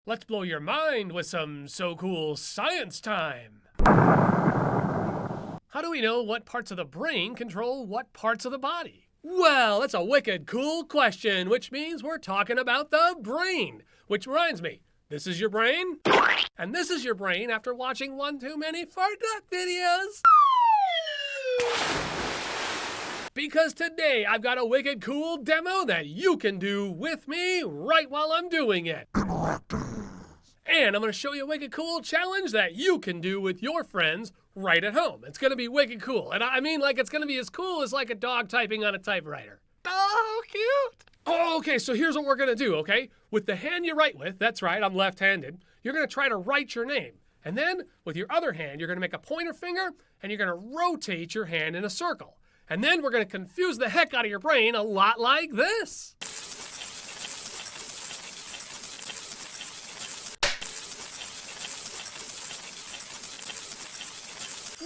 Let's blow your mind with some so cool science time. How do we know what parts of the brain control what parts of the body? Well, that's a wicked cool question, which means we're talking about the brain. Which reminds me, this is your brain, and this is your brain after watching one too many fart duck videos. Because today I've got a wicked cool demo that you can do with me right while I'm doing it. And I'm going to show you a wicked cool challenge that you can do with your friends right at home. It's going to be wicked cool. And I mean, like, it's going to be as cool as like a dog typing on a typewriter. Oh, cute. Oh, okay, so here's what we're going to do, okay? With the hand you write with, that's right, I'm left-handed, you're going to try to write your name. And then with your other hand, you're going to make a pointer finger and you're going to rotate your hand in a circle. And then we're going to confuse the heck out of your brain a lot like this.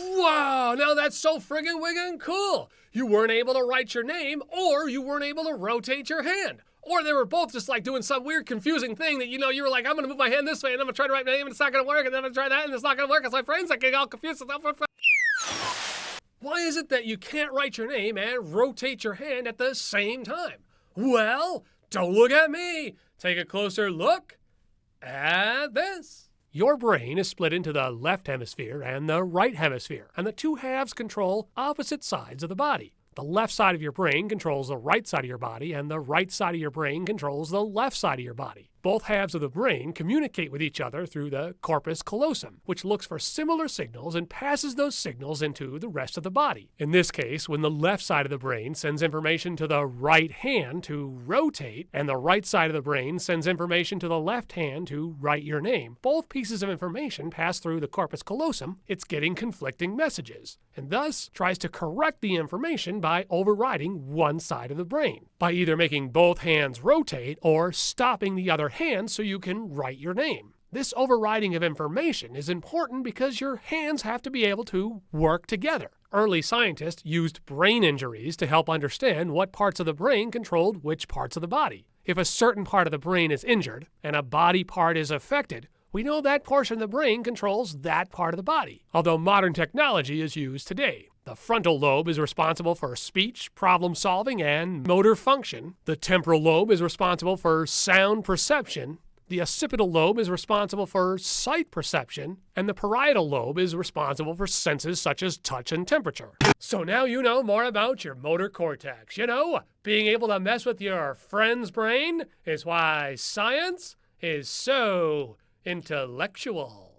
Wow, now that's so friggin' wiggin' cool. You weren't able to write your name, or you weren't able to rotate your hand. Or they were both just like doing some weird confusing thing that, you were like, I'm gonna move my hand this way and I'm gonna try to write my name and it's not gonna work, and then I'm gonna try that and it's not gonna work because my brain's like getting all confused. Why is it that you can't write your name and rotate your hand at the same time? Well, don't look at me. Take a closer look at this. Your brain is split into the left hemisphere and the right hemisphere, and the two halves control opposite sides of the body. The left side of your brain controls the right side of your body, and the right side of your brain controls the left side of your body. Both halves of the brain communicate with each other through the corpus callosum, which looks for similar signals and passes those signals into the rest of the body. In this case, when the left side of the brain sends information to the right hand to rotate, and the right side of the brain sends information to the left hand to write your name, both pieces of information pass through the corpus callosum. It's getting conflicting messages, and thus tries to correct the information by overriding one side of the brain, by either making both hands rotate or stopping the other hand so you can write your name. This overriding of information is important because your hands have to be able to work together. Early scientists used brain injuries to help understand what parts of the brain controlled which parts of the body. If a certain part of the brain is injured and a body part is affected, we know that portion of the brain controls that part of the body, although modern technology is used today. The frontal lobe is responsible for speech, problem solving, and motor function. The temporal lobe is responsible for sound perception. The occipital lobe is responsible for sight perception, and the parietal lobe is responsible for senses such as touch and temperature. So now you know more about your motor cortex. Being able to mess with your friend's brain is why science is so intellectual.